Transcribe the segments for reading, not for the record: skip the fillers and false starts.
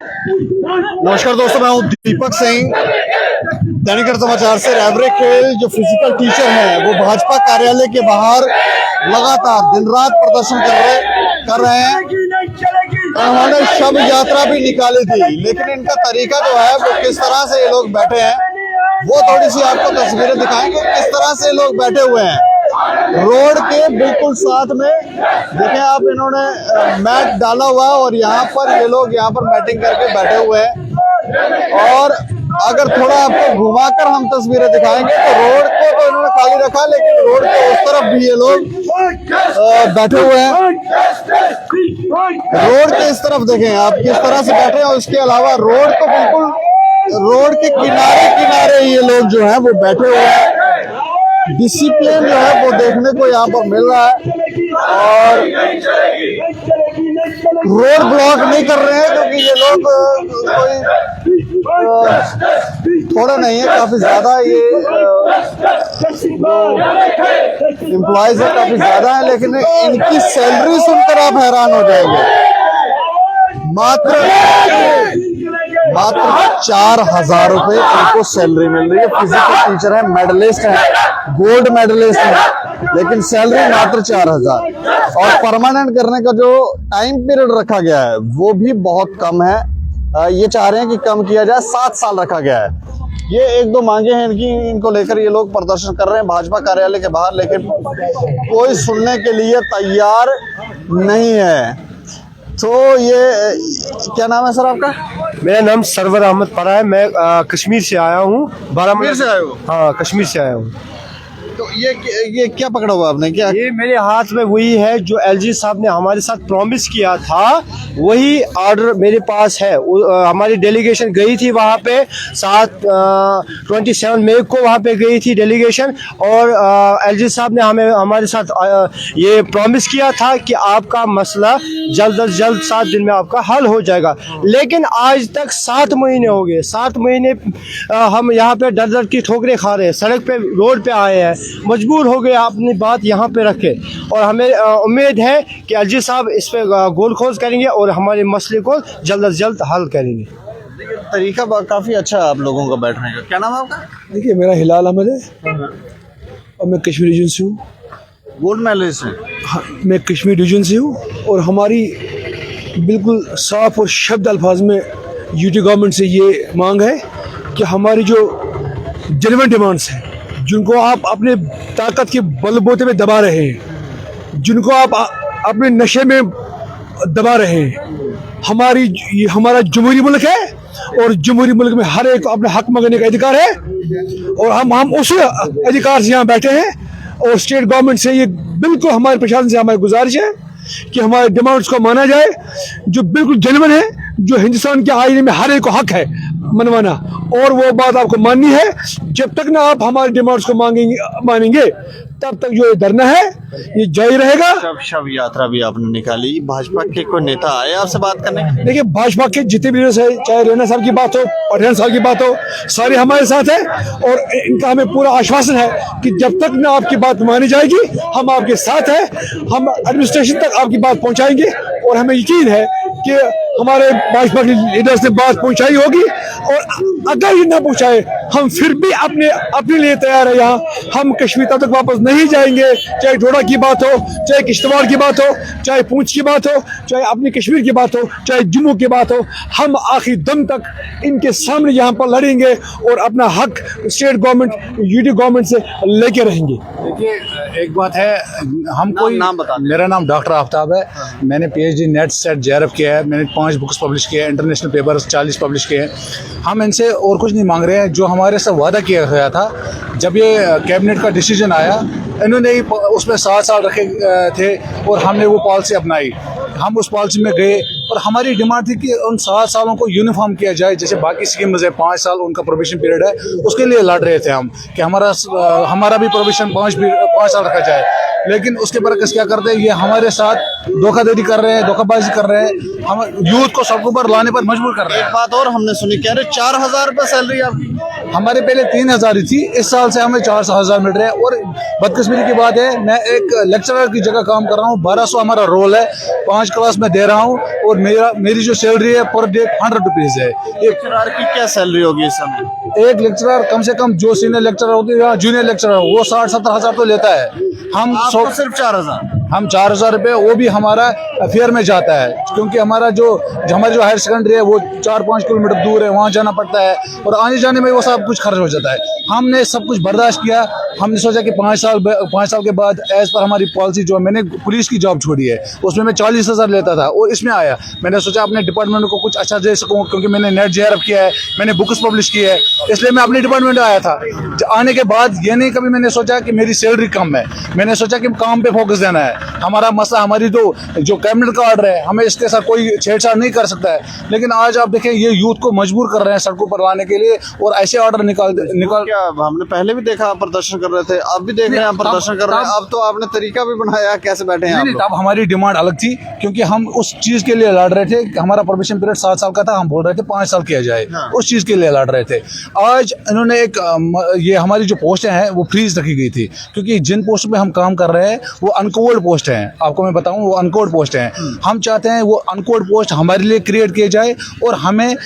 नमस्कार दोस्तों, मैं हूं दीपक सिंह, दैनिक समाचार से। रैबरे के जो फिजिकल टीचर हैं वो भाजपा कार्यालय के बाहर लगातार दिन रात प्रदर्शन कर रहे हैं। उन्होंने शव यात्रा भी निकाली थी, लेकिन इनका तरीका जो है वो किस तरह से ये लोग बैठे हैं वो थोड़ी सी आपको तस्वीरें दिखाएंगे। किस तरह से लोग बैठे हुए हैं रोड के बिल्कुल साथ में, देखें आप, इन्होंने मैट डाला हुआ है और यहाँ पर ये लोग यहाँ पर बैटिंग करके बैठे हुए हैं। और अगर थोड़ा आपको घुमाकर हम तस्वीरें दिखाएंगे तो रोड को तो इन्होंने खाली रखा, लेकिन रोड के उस तरफ भी ये लोग बैठे हुए हैं। रोड के इस तरफ देखें आप किस तरह से बैठे हैं, और इसके अलावा रोड को बिल्कुल रोड के किनारे ये लोग जो है वो बैठे हुए हैं। डिसिप्लिन जो है वो देखने को यहाँ पर मिल रहा है, और रोड ब्लॉक नहीं कर रहे हैं क्योंकि ये लोग कोई थोड़ा नहीं है, काफी ज्यादा ये एम्प्लॉयज है, काफी ज्यादा है। लेकिन इनकी सैलरी सुनकर आप हैरान हो जाएंगे। मात्र 4,000 रुपए इनको सैलरी मिल रही है। फिजिकल टीचर है, मेडलिस्ट है, गोल्ड मेडलिस्ट है, लेकिन सैलरी मात्र 4,000। और परमानेंट करने का जो टाइम पीरियड रखा गया है वो भी बहुत कम है। ये चाह रहे हैं कि कम किया जाए, 7 साल रखा गया है। ये एक दो मांगे हैं इनकी, इनको लेकर ये लोग प्रदर्शन कर रहे हैं भाजपा कार्यालय के बाहर, लेकिन कोई सुनने के लिए तैयार नहीं है। तो ये क्या नाम है सर आपका? मेरा नाम सरवर अहमद परा है। मैं कश्मीर से आया हूँ, बारामूला से आए हो? हाँ, कश्मीर से आया हूँ। तो ये क्या पकड़ा हुआ आपने? क्या ये मेरे हाथ में वही है जो एलजी साहब ने हमारे साथ प्रॉमिस किया था, वही ऑर्डर मेरे पास है। हमारी डेलीगेशन गई थी वहाँ पे 27 मई को वहाँ पे गई थी डेलीगेशन, और एलजी साहब ने हमारे साथ ये प्रॉमिस किया था कि आपका मसला जल्द अज जल्द 7 दिन में आपका हल हो जाएगा। लेकिन आज तक 7 महीने हो गए। 7 महीने हम यहाँ पे डर डर की ठोकरें खा रहे हैं, सड़क पे रोड पे आए हैं, मजबूर हो गए अपनी बात यहाँ पे रखें। और हमें उम्मीद है कि एलजी साहब इस पे गोल खोज करेंगे और हमारे मसले को जल्द अज जल्द हल करेंगे। तरीका काफी अच्छा है आप लोगों का बैठने का। क्या नाम है आपका? देखिए, मेरा हिलाल अहमद है और मैं कश्मीर रीजन से हूँ। गोल्ड मेडलिस्ट है? हाँ, मैं कश्मीर रीजन से हूँ, और हमारी बिल्कुल साफ और शब्द अल्फाज में यूटी गवर्नमेंट से ये मांग है कि हमारी जो जेन्युइन डिमांड्स हैं, जिनको आप अपने ताकत के बलबूते पे दबा रहे हैं, जिनको आप अपने नशे में दबा रहे हैं, हमारा जमहूरी मुल्क है, और जमहूरी मुल्क में हर एक को अपना हक मांगने का अधिकार है, और हम उसी अधिकार से यहाँ बैठे हैं। और स्टेट गवर्नमेंट से ये बिल्कुल हमारे प्रशासन से हमारी गुजारिश है कि हमारे डिमांड्स को माना जाए, जो बिल्कुल जेन्युइन है, जो हिंदुस्तान के आईने में हर एक को हक है मनवाना, और वो बात आपको माननी है। जब तक ना आप हमारे डिमांड्स को मानेंगे तब तक जो ये धरना है ये जारी रहेगा। शव यात्रा भी आपने निकाली, भाजपा के कोई नेता आए आपसे बात करने? देखिए, भाजपा के जितने भी लीडर्स है, चाहे रैना साहब की बात हो, पटेल साहब की बात हो, सारे हमारे साथ है, और इनका हमें पूरा आश्वासन है कि जब तक ना आपकी बात मानी जाएगी हम आपके साथ हैं। हम एडमिनिस्ट्रेशन तक आपकी बात पहुंचाएंगे, और हमें यकीन है कि हमारे भाजपा के लीडर्स ने बात पहुंचाई होगी, और अगर ये ना पहुंचाए हम फिर भी अपने लिए तैयार है। यहाँ हम कश्मीर तक वापस नहीं जाएंगे, चाहे डोडा की बात हो, चाहे किश्तवाड़ की बात हो, चाहे पूंछ की बात हो, चाहे अपनी कश्मीर की बात हो, चाहे जम्मू की बात हो। हम आखिरी दम तक इनके सामने यहाँ पर लड़ेंगे और अपना हक स्टेट गवर्नमेंट, यूटी गवर्नमेंट से लेके रहेंगे। देखिए, एक बात है, हम कोई नाम बता। मेरा नाम डॉक्टर आफ्ताब है। मैंने PhD नेट सेट JRF किया है। मैंने 5 बुक्स पब्लिश किए हैं, इंटरनेशनल पेपर्स 40 पब्लिश किए हैं। हम इनसे और कुछ नहीं मांग रहे हैं। जो हमारे से वादा किया गया था, जब ये कैबिनेट का डिसीजन आया, इन्होंने उसमें 7 साल रखे थे और हमने वो पॉलिसी अपनाई। हम उस पॉलिसी में गए और हमारी डिमांड थी कि उन 7 सालों को यूनिफॉर्म किया जाए, जैसे बाकी स्कीम्स है। 5 साल उनका प्रोबेशन पीरियड है, उसके लिए लड़ रहे थे हम कि हमारा भी प्रोबेशन 5 साल रखा जाए। लेकिन उसके बरकस क्या करते हैं, ये हमारे साथ धोखाधड़ी कर रहे हैं, धोखाबाजी कर रहे हैं, हम यूथ को सबको पर लाने पर मजबूर कर रहे हैं। एक बात और हमने सुनी, कह रहे 4,000 रुपये सैलरी आपकी। हमारे पहले 3,000 ही थी, इस साल से हमें 4,000 मिल रहे हैं। और बदकिस्मती की बात है, मैं एक लेक्चरर की जगह काम कर रहा हूँ, 1200 हमारा रोल है, 5 क्लास में दे रहा हूँ और मेरी जो सैलरी है पर डे 100 रुपीज़ है। लेक्चरर की क्या सैलरी होगी इस समय? एक लेक्चरर कम से कम जो सीनियर लेक्चरर होती है या जूनियर लेक्चरर वो 60-70 हज़ार तो लेता है। हम आपको सिर्फ 4,000? हम 4,000 रुपये, वो भी हमारा फेयर में जाता है, क्योंकि हमारी जो हायर सेकेंडरी है वो 4-5 किलोमीटर दूर है, वहाँ जाना पड़ता है और आने जाने में वो सब कुछ खर्च हो जाता है। हमने सब कुछ बर्दाश्त किया। हमने सोचा कि 5 साल के बाद एज पर हमारी पॉलिसी जो मैंने पुलिस की जॉब छोड़ी है, उसमें मैं 40,000 लेता था और इसमें आया। मैंने सोचा अपने डिपार्टमेंट को कुछ अच्छा दे सकूँ, क्योंकि मैंने नेट JRF किया है, मैंने बुक्स पब्लिश की है, इसलिए मैं अपने डिपार्टमेंट आया था। आने के बाद ये नहीं कभी मैंने सोचा कि मेरी सैलरी कम है, मैंने सोचा कि काम पे फोकस देना है। हमारा मसला, हमारी तो जो कैबिनेट का ऑर्डर है, हमें इसके साथ कोई छेड़छाड़ नहीं कर सकता है। लेकिन आज आप देखें, ये यूथ को मजबूर कर रहे हैं सड़कों पर लाने के लिए और ऐसे ऑर्डर निकाल क्या हमने पहले भी देखा आप प्रदर्शन कर रहे थे, अब भी देख रहे हैं आप प्रदर्शन कर रहे हैं, अब तो आपने तरीका भी बनाया, कैसे बैठे हैं आप लोग? तब हमारी डिमांड अलग थी, क्योंकि हम उस चीज के लिए लड़ रहे थे। हमारा प्रोबेशन पीरियड 7 साल का था, हम बोल रहे थे 5 साल किया जाए, उस चीज के लिए लड़ रहे थे। आज इन्होंने ये हमारी जो पोस्टें हैं वो फ्रीज रखी गई थी, क्योंकि जिन पोस्ट पे हम काम कर रहे हैं वो अनकोड पोस्ट हैं। आपको मैं बताऊं, वो अनकोड पोस्ट हैं। हम चाहते हैं वो अनकोड पोस्ट हमारे लिए क्रिएट किए जाए और हमें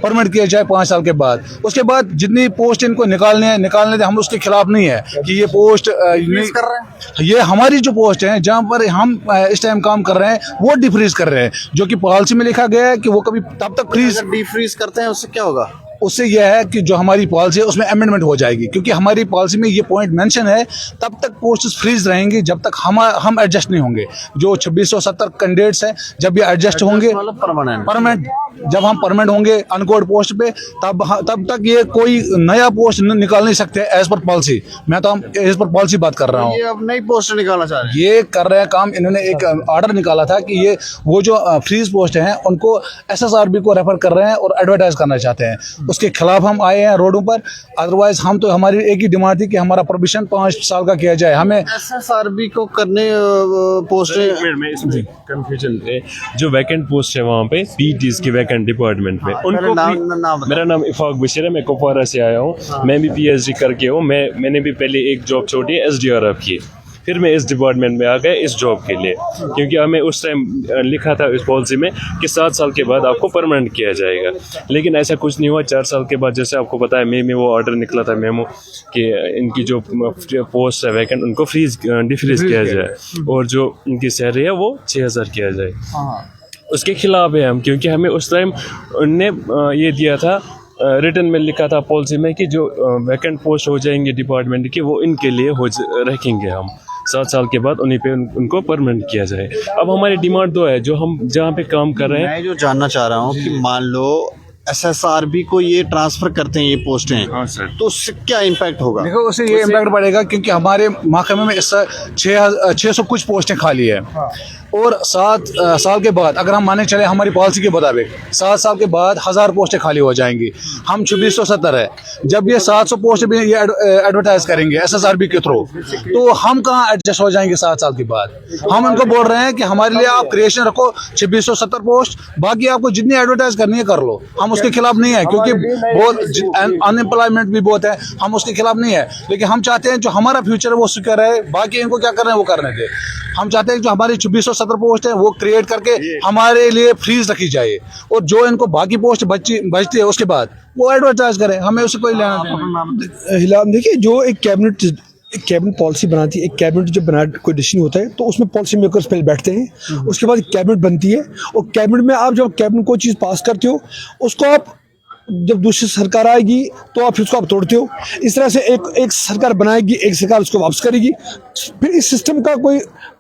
परमिट किया जाए 5 साल के बाद। उसके बाद जितनी पोस्ट इनको निकालने दे, हम उसके खिलाफ नहीं है कि ये पोस्ट नहीं कर रहे हैं। ये हमारी जो पोस्ट है जहाँ पर हम इस टाइम काम कर रहे हैं वो डिफ्रीज कर रहे हैं, जो कि पॉलिसी में लिखा गया है कि वो कभी तब तक फ्रीज डिफ्रीज करते हैं उससे क्या होगा? उससे यह है कि जो हमारी पॉलिसी है उसमें अमेंडमेंट हो जाएगी, क्योंकि हमारी पॉलिसी में ये पॉइंट मेंशन है तब तक पोस्ट फ्रीज रहेंगी जब तक हम एडजस्ट नहीं होंगे। जो 2670 कैंडिडेट्स हैं, जब ये एडजस्ट होंगे परमानेंट, जब हम परमानेंट होंगे अनकोड पोस्ट पे, तब तक ये कोई नया पोस्ट निकाल नहीं सकते एज पर पॉलिसी। मैं तो हम एज पर पॉलिसी बात कर रहा हूँ। ये अब नई पोस्ट निकालना चाह रहे हैं, ये कर रहे हैं काम। इन्होंने एक ऑर्डर निकाला था कि ये वो जो फ्रीज पोस्ट हैं उनको SSRB को रेफर कर रहे हैं और एडवर्टाइज करना चाहते हैं। उसके खिलाफ हम आए हैं रोडों पर। अदरवाइज हम तो, हमारी एक ही डिमांड थी कि हमारा प्रोबेशन 5 साल का किया जाए। हमें SSRB को करने पोस्ट में इसमें कंफ्यूजन है। जो वैकेंट पोस्ट है वहाँ पे PTs की वैकेंट डिपार्टमेंट में, उनको मेरा नाम इफाक बशीर है, मैं कुपवारा से आया हूँ। मैं भी PhD करके हूँ। मैंने भी पहले एक जॉब छोड़ी SDRF की, फिर मैं इस डिपार्टमेंट में आ गया इस जॉब के लिए, क्योंकि हमें उस टाइम लिखा था इस पॉलिसी में कि 7 साल के बाद आपको परमानेंट किया जाएगा, लेकिन ऐसा कुछ नहीं हुआ। 4 साल के बाद, जैसे आपको पता है, मई में वो ऑर्डर निकला था मेमो कि इनकी जो पोस्ट है वैकेंट उनको डिफ्रीज किया जाए और जो इनकी सैलरी है वो 6,000 किया जाए। उसके खिलाफ है हम, क्योंकि हमें उस टाइम उनने ये दिया था, रिटर्न में लिखा था पॉलिसी में कि जो वैकेंट पोस्ट हो जाएंगे डिपार्टमेंट की वो इनके लिए रखेंगे हम 7 साल के बाद, उन्हीं पे उनको परमानेंट किया जाए। अब हमारी डिमांड 2 है, जो हम जहाँ पे काम कर रहे हैं। मैं जो जानना चाह रहा हूँ कि मान लो SSRB को ये ट्रांसफर करते हैं ये पोस्टें, हाँ सर, तो उससे क्या इम्पैक्ट होगा? देखो, उससे ये इम्पैक्ट पड़ेगा क्योंकि हमारे महकमे में इस 600 कुछ पोस्टें खाली है और 7 साल के बाद, अगर हम माने चले हमारी पॉलिसी के मुताबिक 7 साल के बाद 1000 पोस्टें खाली हो जाएंगी। हम 2670 है, जब ये 700 पोस्ट भी ये एडवर्टाइज करेंगे SSRB के थ्रू, तो हम कहाँ एडजस्ट हो जाएंगे 7 साल के बाद? हम उनको बोल रहे हैं कि हमारे लिए आप क्रिएशन रखो 2670 पोस्ट, बाकी आपको जितनी एडवर्टाइज करनी है कर लो। हम उसके खिलाफ नहीं है, क्योंकि बहुत अनएम्प्लॉयमेंट भी बहुत है, हम उसके खिलाफ नहीं है। लेकिन हम चाहते हैं जो हमारा फ्यूचर है वो सिक्योर है, बाकी इनको क्या कर रहे हैं वो करने दे। हम चाहते हैं जो हमारी 2670 पोस्ट है वो क्रिएट करके हमारे लिए फ्रीज रखी जाए और जो इनको बाकी पोस्ट बचती है उसके बाद वो एडवर्टाइज करें, हमें उससे कोई लेना नहीं। देखिए, जो एक कैबिनेट पॉलिसी बनाती है, एक कैबिनेट जब बना कोई डिसीजन होता है तो उसमें पॉलिसी मेकर्स पहले बैठते हैं, उसके बाद कैबिनेट बनती है और कैबिनेट में आप जब कैबिनेट कोई चीज़ पास करते हो उसको आप जब दूसरी सरकार आएगी तो आप फिर उसको आप तोड़ते हो। इस तरह से एक सरकार बनाएगी, एक सरकार उसको वापस करेगी, फिर इस सिस्टम का कोई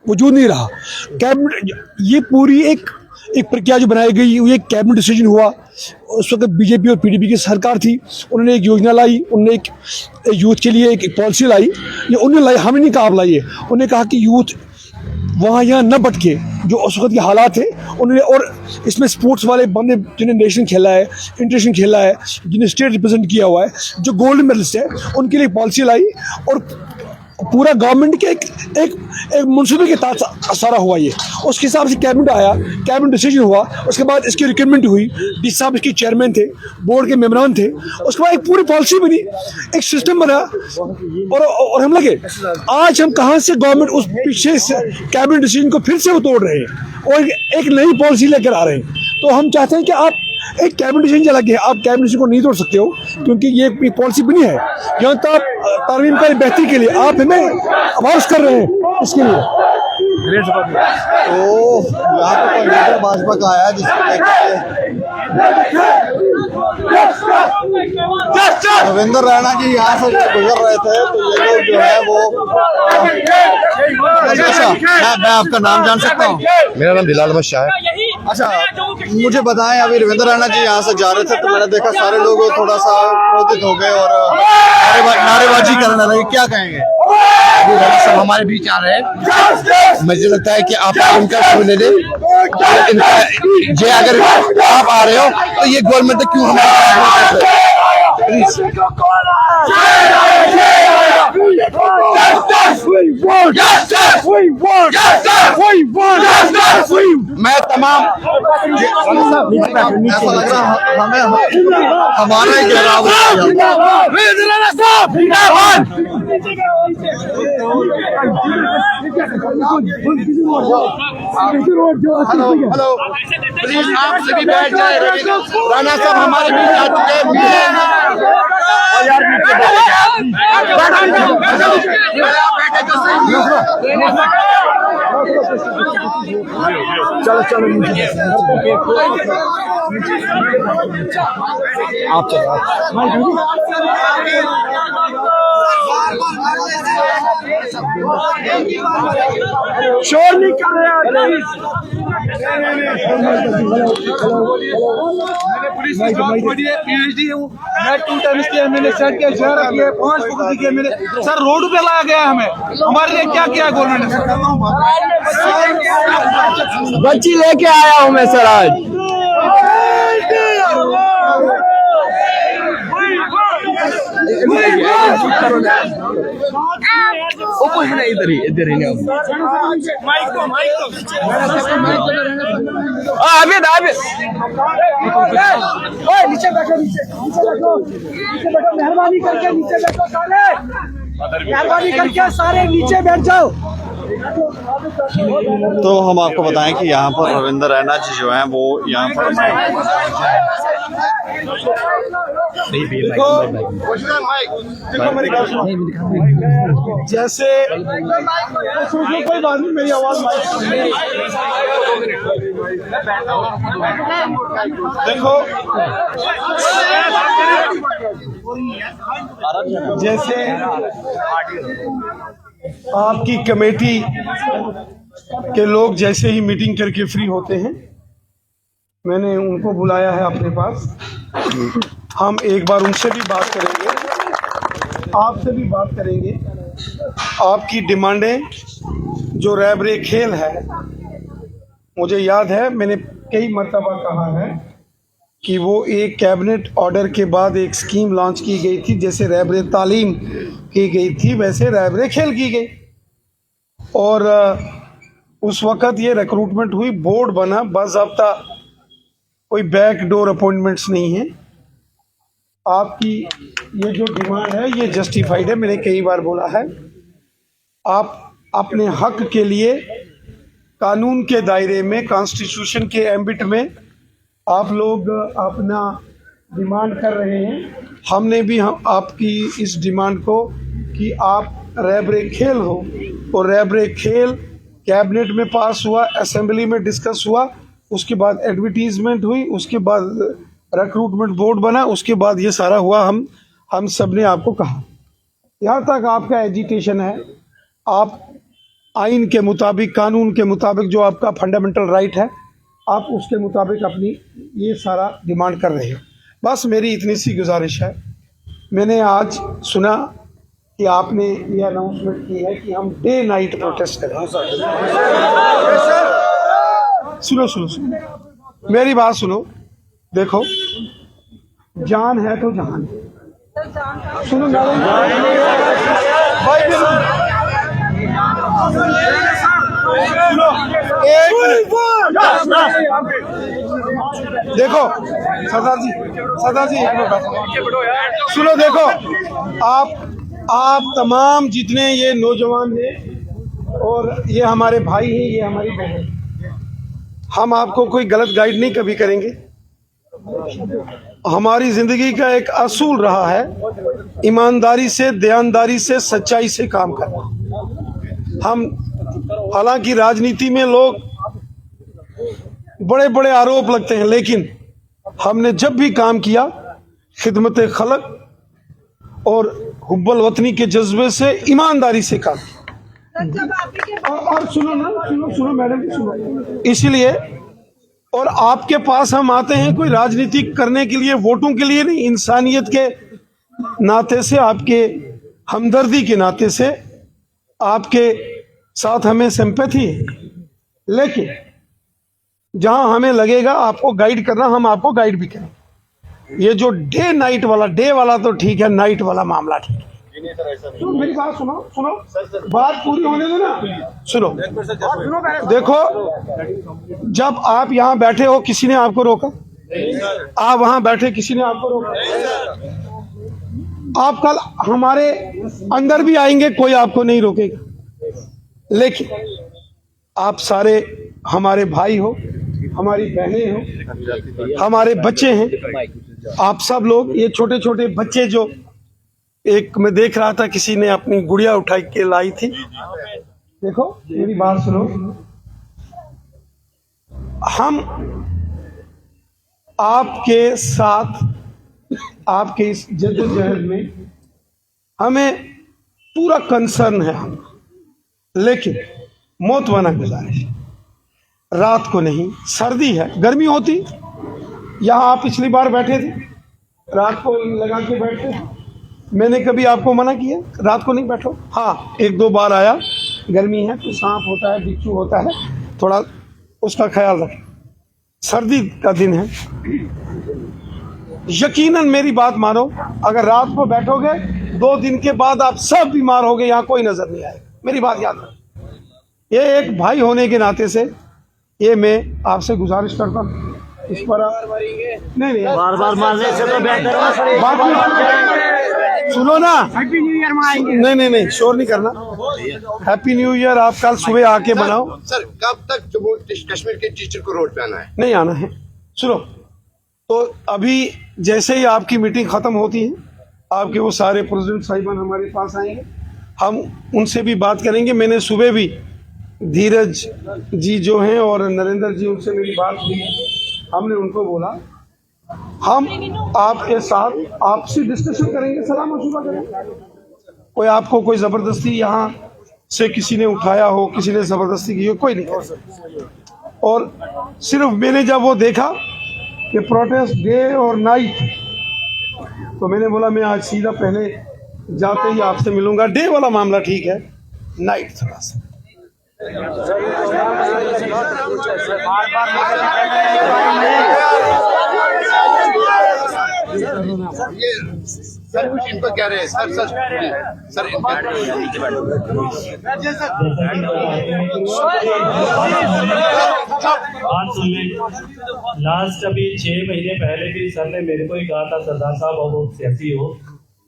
वजूद नहीं रहा। कैबिनेट, ये पूरी एक प्रक्रिया जो बनाई गई, ये कैबिनेट डिसीजन हुआ। उस वक्त बीजेपी और पीडीपी की सरकार थी, उन्होंने एक योजना लाई, उन्होंने एक यूथ के लिए एक पॉलिसी लाई। ये उन्होंने लाई, हमने नहीं कहा आप लाइए। उन्होंने कहा कि यूथ वहाँ यहाँ न भटके, जो उस वक्त के हालात थे उन्होंने। और इसमें स्पोर्ट्स वाले बंदे जिन्हें नेशनल खेला है, इंटरनेशनल खेला है, जिन्हें स्टेट रिप्रेजेंट किया हुआ है, जो गोल्ड मेडलिस्ट है, उनके लिए पॉलिसी लाई और पूरा गवर्नमेंट के एक मुंसिपल के तहत सारा हुआ ये। उसके हिसाब से कैबिनेट आया, कैबिनेट डिसीजन हुआ, उसके बाद इसकी रिक्रूटमेंट हुई, डी साहब इसके चेयरमैन थे, बोर्ड के मेम्बरान थे, उसके बाद एक पूरी पॉलिसी बनी, एक सिस्टम बना और हम लगे। आज हम कहाँ से गवर्नमेंट उस पीछे से कैबिनेट डिसीजन को फिर से वो तोड़ रहे हैं और एक नई पॉलिसी लेकर आ रहे हैं। तो हम चाहते हैं कि आप एक कैबिनेट डिसीजन लगे है, आप कैबिनेट डिसीजन को नहीं तोड़ सकते हो, क्योंकि ये एक पॉलिसी बनी है यहाँ तक तालीम का बेहतरी के लिए। आप हमें आवाज कर रहे हैं इसके लिए। तो यहाँ पे कोई लीडर भाजपा का आया जिसको रविंद्र रैना जी यहाँ से गुजर रहे थे, तो ये लोग जो है वो अच्छा, मैं आपका नाम जान सकता हूँ? मेरा नाम बिलाल अहमद शाह है। अच्छा, मुझे बताएं, अभी रविंद्र रैना जी यहाँ से जा रहे थे तो मैंने देखा सारे लोग थोड़ा सा क्रोधित हो गए और नारेबाजी करने लगे, क्या कहेंगे? सब हमारे बीच आ रहे हैं, मुझे लगता है कि आप उनका सुन ले जे, अगर आप आ रहे हो तो ये गवर्नमेंट क्यों हमारे प्लीज। मैं तमाम ऐसा लग रहा हमें हमारा ही घेराव हेलो प्लीज आप सभी बैठ जाए। राणा साहब हमारे बीच आ चुके हैं। चलो चलो आप चलो शोर नहीं कर रहे। पुलिस की जॉब छोड़ी है, पीएचडी हूँ मैं, 2 टाइम्स किया मैंने, सेट किया, JRF किया, 5 बुक किया मैंने। सर रोड पे लाया गया हमें, हमारे लिए क्या किया गवर्नमेंट ने? बच्ची लेके आया हूँ मैं सर आज। इधर ही नीचे बैठो, मेहरबानी करके नीचे बैठो, मेहरबानी करके सारे नीचे बैठ जाओ। तो हम आपको बताएं कि यहाँ पर रविंद्र रैना जी जो हैं वो यहाँ पर जैसे कोई बात नहीं, मेरी आवाज देखो, जैसे आपकी कमेटी के लोग जैसे ही मीटिंग करके फ्री होते हैं, मैंने उनको बुलाया है अपने पास। हम एक बार उनसे भी बात करेंगे, आपसे भी बात करेंगे। आपकी डिमांडें जो रैबरे खेल है, मुझे याद है मैंने कई मर्तबा कहा है कि वो एक कैबिनेट ऑर्डर के बाद एक स्कीम लॉन्च की गई थी, जैसे रैबरे तालीम की गई थी वैसे रैबरे खेल की गई। और उस वक़्त ये रिक्रूटमेंट हुई, बोर्ड बना बाज़ाब्ता, कोई बैक डोर अपॉइंटमेंट्स नहीं है। आपकी ये जो डिमांड है ये जस्टिफाइड है, मैंने कई बार बोला है। आप अपने हक के लिए कानून के दायरे में, कॉन्स्टिट्यूशन के एम्बिट में आप लोग अपना डिमांड कर रहे हैं। हमने भी आपकी इस डिमांड को कि आप रैबरे खेल हो, और रैबरे खेल कैबिनेट में पास हुआ, असेंबली में डिस्कस हुआ, उसके बाद एडवर्टीजमेंट हुई, उसके बाद रिक्रूटमेंट बोर्ड बना, उसके बाद ये सारा हुआ। हम सब ने आपको कहा, यहाँ तक आपका एजिटेशन है। आप आइन के मुताबिक, कानून के मुताबिक, जो आपका फंडामेंटल राइट है, आप उसके मुताबिक अपनी ये सारा डिमांड कर रहे हो। बस मेरी इतनी सी गुजारिश है। मैंने आज सुना कि आपने ये अनाउंसमेंट की है कि हम डे नाइट प्रोटेस्ट करें। सुनो सुनो सुनो, मेरी बात सुनो। देखो, जान है तो जहान है। सुनो भाई, देखो सरदार जी सुनो, देखो आप तमाम जितने ये नौजवान हैं और ये हमारे भाई हैं, ये हमारी बहन, हम आपको कोई गलत गाइड नहीं कभी करेंगे। हमारी जिंदगी का एक असूल रहा है ईमानदारी से, दयानदारी से, सच्चाई से काम करना। हम हालांकि राजनीति में लोग बड़े बड़े आरोप लगते हैं, लेकिन हमने जब भी काम किया खिदमत खलक और हुब्बल वतनी के जज्बे से, ईमानदारी से काम किया। और सुनो मैडम जी, सुनो। इसलिए और आपके पास हम आते हैं कोई राजनीति करने के लिए, वोटों के लिए नहीं, इंसानियत के नाते से, आपके हमदर्दी के नाते से आपके साथ हमें सिंपैथी है। लेकिन जहां हमें लगेगा आपको गाइड करना, हम आपको गाइड भी करें। ये जो डे नाइट वाला, डे वाला तो ठीक है, नाइट वाला मामला ठीक है। तो मेरी बात सुनो, बात पूरी होने दो ना। सुनो, देखो, जब आप यहाँ बैठे हो किसी ने आपको रोका? आप वहां बैठे किसी ने आपको रोका? आप कल हमारे अंदर भी आएंगे, कोई आपको नहीं रोकेगा। लेकिन आप सारे हमारे भाई हो, हमारी बहनें हो, हमारे बच्चे हैं। आप सब लोग, ये छोटे छोटे बच्चे जो, एक मैं देख रहा था किसी ने अपनी गुड़िया उठा के लाई थी। देखो मेरी बात सुनो, हम आपके साथ, आपके इस जद्दोजहद में हमें पूरा कंसर्न है। लेकिन मौत वाला गुजारिश, रात को नहीं, सर्दी है, गर्मी होती, यहाँ आप पिछली बार बैठे थे, रात को लगा के बैठते थे। मैंने कभी आपको मना किया रात को नहीं बैठो? हाँ, एक दो बार आया, गर्मी है तो सांप होता है, बिच्छू होता है, थोड़ा उसका ख्याल रखें। सर्दी का दिन है, यकीनन मेरी बात मानो, अगर रात को बैठोगे 2 दिन के बाद आप सब बीमार होगे, यहाँ कोई नजर नहीं आएगा। मेरी बात याद रखो। ये एक भाई होने के नाते से ये मैं आपसे गुजारिश करता हूँ, इस पर नहीं बार मारने से तो बेहतर है। सुनो ना, हैप्पी न्यू ईयर में नहीं, शोर नहीं करना। हैप्पी न्यू ईयर आप कल सुबह आके बनाओ। सर, कब तक जम्मू कश्मीर के टीचर को रोड पे आना है? नहीं आना है। सुनो, तो अभी जैसे ही आपकी मीटिंग खत्म होती है, आपके वो सारे प्रेसिडेंट साहिबान हमारे पास आएंगे, हम उनसे भी बात करेंगे। मैंने सुबह भी धीरज जी जो हैं और नरेंद्र जी, उनसे मेरी बात हुई है। हमने उनको बोला हम आपके साथ आपसे डिस्कशन करेंगे, सलाह मशवरा करेंगे। कोई आपको कोई जबरदस्ती यहाँ से किसी ने उठाया हो, किसी ने जबरदस्ती की हो, कोई नहीं कर सकता। और सिर्फ मैंने जब वो देखा कि प्रोटेस्ट डे और नाइट, तो मैंने बोला मैं आज सीधा पहले जाते ही आपसे मिलूंगा। डे वाला मामला ठीक है, नाइट थोड़ा सा ये सर कुछ इन पर कह रहे हैं सर बात सुन लें। लास्ट अभी 6 महीने पहले भी सर ने मेरे को ही कहा था, सरदार साहब अब वो सियासी हो,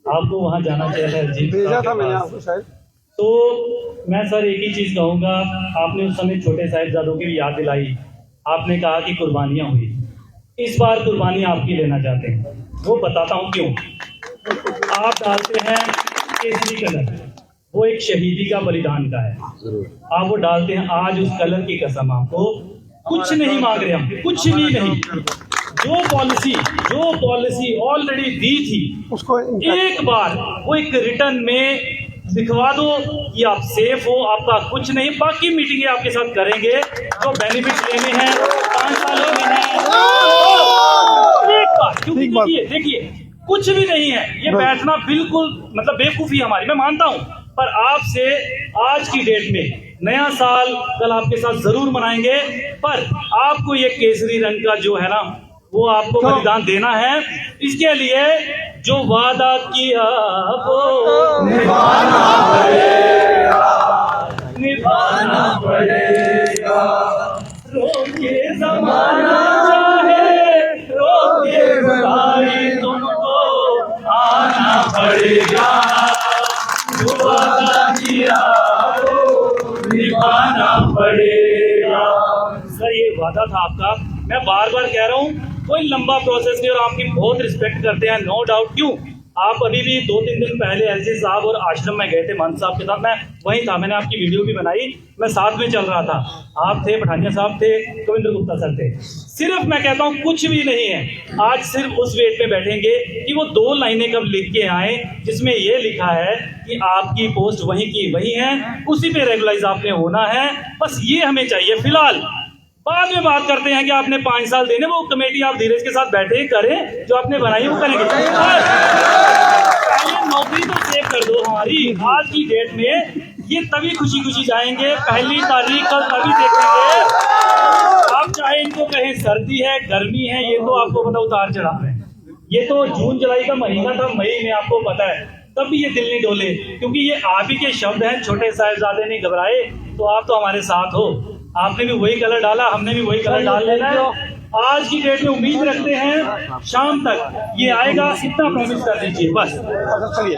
आपको वहाँ जाना चाहिए था। तो मैं सर एक ही चीज़ कहूँगा, आपने उस समय छोटे साहिबजादों की भी याद दिलाई। आपने कहा कि कुर्बानियाँ हुई, इस बार कुर्बानियाँ आपकी लेना चाहते हैं। वो बताता हूँ क्यों। आप डालते हैं केसरी कलर, वो एक शहीदी का बलिदान का है, आप वो डालते हैं। आज उस कलर की कसम, आपको कुछ नहीं मांग रहे हम, कुछ भी नहीं। जो पॉलिसी ऑलरेडी दी थी, उसको एक बार वो एक रिटर्न में दिखवा दो कि आप सेफ हो, आपका कुछ नहीं। बाकी मीटिंगें आपके साथ करेंगे, जो बेनिफिट लेने हैं 5 सालों में है, एक बार। क्योंकि देखिए कुछ भी नहीं है, ये बैठना बिल्कुल मतलब बेवकूफी हमारी, मैं मानता हूँ। पर आपसे आज की डेट में नया साल कल आपके साथ जरूर मनाएंगे, पर आपको ये केसरी रंग का जो है ना, वो आपको बलिदान देना है। इसके लिए जो वादा किया वो निभाना निभाना पड़ेगा। रोके ज़माना चाहे रोके बुराई, तुमको आना पड़ेगा। जो वादा किया वो निभाना पड़ेगा। सर ये वादा था आपका, मैं बार बार कह रहा हूँ कोई लंबा प्रोसेस नहीं और आपकी बहुत रिस्पेक्ट करते हैं, नो डाउट। क्यों आप अभी भी 2-3 दिन पहले एलजी साहब और आश्रम में गए थे महंत साहब के साथ, मैं वहीं था, मैंने आपकी वीडियो भी बनाई, मैं साथ में चल रहा था, आप थे, पठानिया साहब थे, कविंद्र गुप्ता सर थे। सिर्फ मैं कहता हूँ कुछ भी नहीं है, आज सिर्फ उस वेट में बैठेंगे कि वो 2 लाइनें कब लिख के आए जिसमें ये लिखा है कि आपकी पोस्ट वहीं की वहीं है, उसी पे रेगुलराइज आपने होना है, बस ये हमें चाहिए। फिलहाल बाद में बात करते हैं कि आपने 5 साल देने, वो कमेटी आप धीरज के साथ बैठे करें, जो आपने बनाई है वो करेंगे। पहले नौकरी तो सेव कर दो हमारी। आज की डेट में ये तभी खुशी खुशी जाएंगे, 1 तारीख कल तभी देखेंगे। आप चाहे इनको कहें सर्दी है गर्मी है, ये तो आपको पता उतार चढ़ाव है। ये तो जून जुलाई का महीना था, मई में आपको पता है, तब भी ये दिल नहीं डोले, क्योंकि ये आप ही के शब्द हैं, छोटे साहिबजादे नहीं घबराए, तो आप तो हमारे साथ हो। आपने भी वही कलर डाला, हमने भी वही कलर डाल लेना है। आज की डेट में उम्मीद रखते हैं शाम तक ये आएगा, इतना प्रॉमिस कर दीजिए बस। चलिए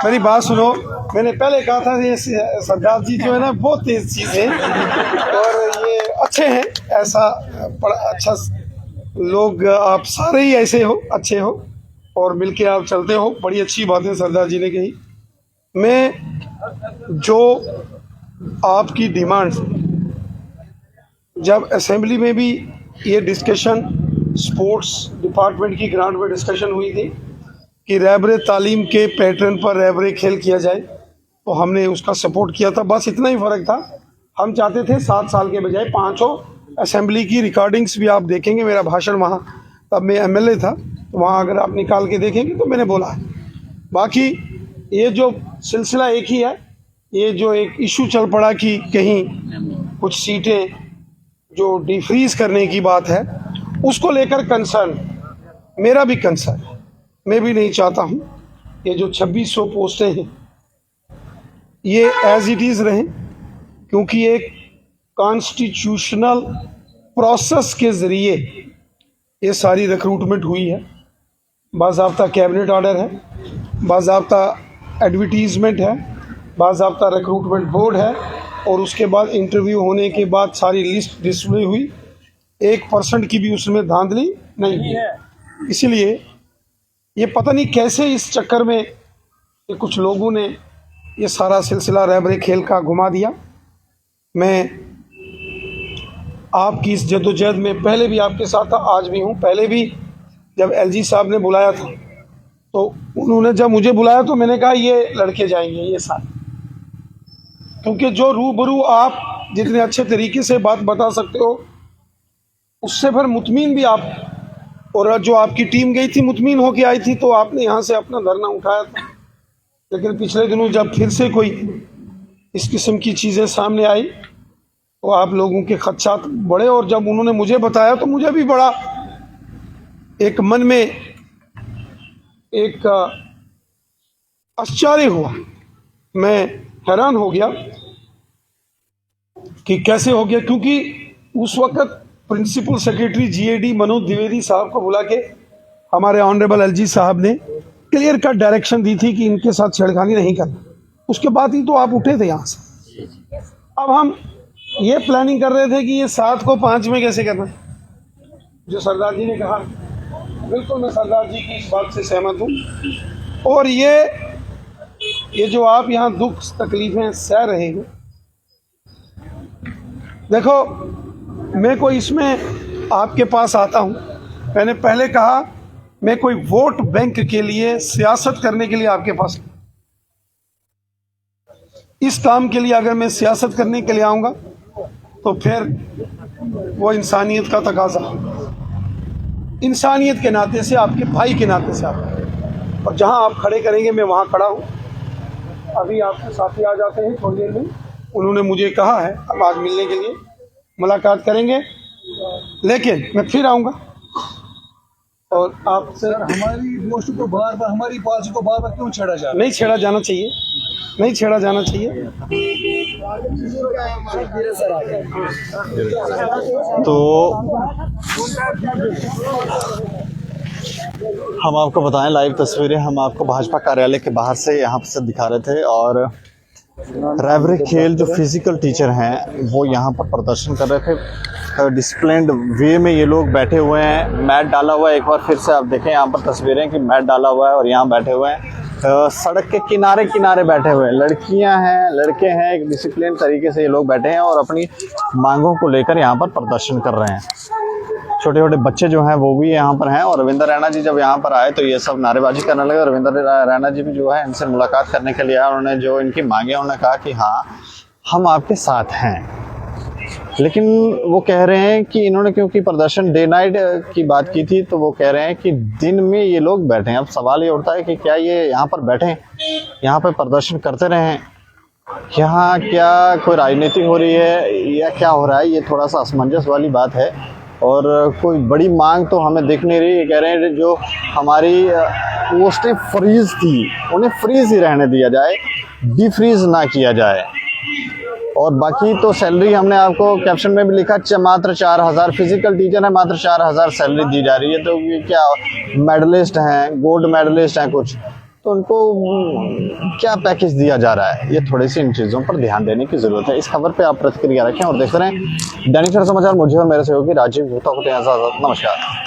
मेरी बात सुनो, मैंने पहले कहा था ये सरदार जी जो है ना बहुत तेज चीज़ है और ये अच्छे हैं, ऐसा बड़ा अच्छा लोग, आप सारे ही ऐसे हो, अच्छे हो और मिलके आप चलते हो, बड़ी अच्छी बातें सरदार जी ने कही। मैं जो आपकी डिमांड्स, जब असेंबली में भी ये डिस्कशन स्पोर्ट्स डिपार्टमेंट की ग्रांट में डिस्कशन हुई थी कि रहबरे तालीम के पैटर्न पर रहबरे खेल किया जाए, तो हमने उसका सपोर्ट किया था। बस इतना ही फ़र्क था, हम चाहते थे 7 साल के बजाय 5 हो। असेंबली की रिकॉर्डिंग्स भी आप देखेंगे, मेरा भाषण वहाँ, तब मैं एमएलए था, तो वहाँ अगर आप निकाल के देखेंगे तो मैंने बोला है। बाकी ये जो सिलसिला एक ही है, ये जो एक इशू चल पड़ा कि कहीं कुछ सीटें जो डिफ्रीज करने की बात है, उसको लेकर कंसर्न, मेरा भी कंसर्न है। मैं भी नहीं चाहता हूँ ये जो 2600 पोस्टें हैं ये एज इट इज़ रहें, क्योंकि एक कॉन्स्टिट्यूशनल प्रोसेस के ज़रिए ये सारी रिक्रूटमेंट हुई है। बाज़ाब्ता कैबिनेट ऑर्डर है, बाज़ाब्ता एडवर्टीज़मेंट है, बाज़ाब्ता रिक्रूटमेंट बोर्ड है, और उसके बाद इंटरव्यू होने के बाद सारी लिस्ट डिस्प्ले हुई। 1% की भी उसमें धांधली नहीं हुई है। इसीलिए ये पता नहीं कैसे इस चक्कर में ये कुछ लोगों ने ये सारा सिलसिला रहबरे खेल का घुमा दिया। मैं आपकी इस जद्दोजहद में पहले भी आपके साथ था, आज भी हूँ। पहले भी जब एलजी साहब ने बुलाया था, तो उन्होंने जब मुझे बुलाया तो मैंने कहा ये लड़के जाएंगे ये साथ, क्योंकि जो रूबरू आप जितने अच्छे तरीके से बात बता सकते हो, उससे फिर मुतमीन भी आप, और जो आपकी टीम गई थी मुतमीन होके आई थी, तो आपने यहाँ से अपना धरना उठाया था। लेकिन पिछले दिनों जब फिर से कोई इस किस्म की चीज़ें सामने आई तो आप लोगों के खदशात बढ़े, और जब उन्होंने मुझे बताया तो मुझे भी बड़ा एक मन में एक आश्चर्य हुआ। मैं हैरान हो गया कि कैसे हो गया, क्योंकि उस वक्त principal secretary GAD Manoj Dwivedi साहब को बुला के हमारे ऑनरेबल एलजी साहब ने क्लियर कट डायरेक्शन दी थी कि इनके साथ छेड़खानी नहीं करना। उसके बाद ही तो आप उठे थे यहाँ से। अब हम ये प्लानिंग कर रहे थे कि ये 7 को 5 में कैसे करना, जो सरदार जी ने कहा, बिल्कुल मैं सरदार जी की इस बात से सहमत हूँ। और ये जो आप यहाँ दुख तकलीफें सह रहे हो, देखो मैं कोई इसमें आपके पास आता हूँ, मैंने पहले कहा मैं कोई वोट बैंक के लिए सियासत करने के लिए आपके पास, इस काम के लिए अगर मैं सियासत करने के लिए आऊँगा तो फिर वो इंसानियत का तकाजा, इंसानियत के नाते से, आपके भाई के नाते से आप, और जहाँ आप खड़े करेंगे मैं वहाँ खड़ा हूँ। अभी आपके साथी आ जाते हैं थोड़ी देर में, उन्होंने मुझे कहा है अब आज मिलने के लिए, मुलाकात करेंगे, लेकिन मैं फिर आऊँगा। और आप सर हमारी पोस्ट को बार बार, हमारी पार्टी को बार बार क्यों छेड़ा जा रहा है? नहीं छेड़ा जाना चाहिए। नहीं छेड़ा जाना चाहिए। तो हम आपको बताएं लाइव तस्वीरें हम आपको भाजपा कार्यालय के बाहर से यहाँ से दिखा रहे थे और रैवरे खेल जो फिजिकल टीचर हैं वो यहाँ पर प्रदर्शन कर रहे थे। डिसिप्लिन्ड वे में ये लोग बैठे हुए हैं, मैट डाला हुआ है। एक बार फिर से आप देखें यहाँ पर तस्वीरें कि मैट डाला हुआ है और यहाँ बैठे हुए हैं। सड़क के किनारे किनारे बैठे हुए हैं, लड़कियां हैं, लड़के हैं, एक डिसिप्लिन तरीके से ये लोग बैठे हैं और अपनी मांगों को लेकर यहाँ पर प्रदर्शन कर रहे हैं। छोटे छोटे बच्चे जो हैं वो भी यहाँ पर हैं और रविंद्र रैना जी जब यहाँ पर आए तो ये सब नारेबाजी करने लगे। रविंद्र रैना जी भी जो है इनसे मुलाकात करने के लिए आए। उन्होंने जो इनकी मांगे उन्होंने कहा कि हाँ हम आपके साथ हैं, लेकिन वो कह रहे हैं कि इन्होंने क्योंकि प्रदर्शन डे नाइट की बात की थी तो वो कह रहे हैं कि दिन में ये लोग बैठे हैं। अब सवाल ये उठता है कि क्या ये यहाँ पर बैठे, यहाँ पर प्रदर्शन करते रहें, यहाँ क्या कोई राजनीति हो रही है या क्या हो रहा है? ये थोड़ा सा असमंजस वाली बात है और कोई बड़ी मांग तो हमें दिख नहीं रही। ये कह रहे हैं जो हमारी पोस्टें फ्रीज थी उन्हें फ्रीज ही रहने दिया जाए, डिफ्रीज ना किया जाए। और बाकी तो सैलरी हमने आपको कैप्शन में भी लिखा मात्र 4,000 फिजिकल टीचर है, मात्र 4,000 सैलरी दी जा रही है। तो ये क्या मेडलिस्ट हैं, गोल्ड मेडलिस्ट हैं कुछ, तो उनको क्या पैकेज दिया जा रहा है? ये थोड़ी सी इन चीज़ों पर ध्यान देने की ज़रूरत है। इस खबर पे आप प्रतिक्रिया रखें और देखते रहें दैनिक सवेरा समाचार। मुझे और मेरे सहयोगी राजीव गुप्ता को नमस्कार।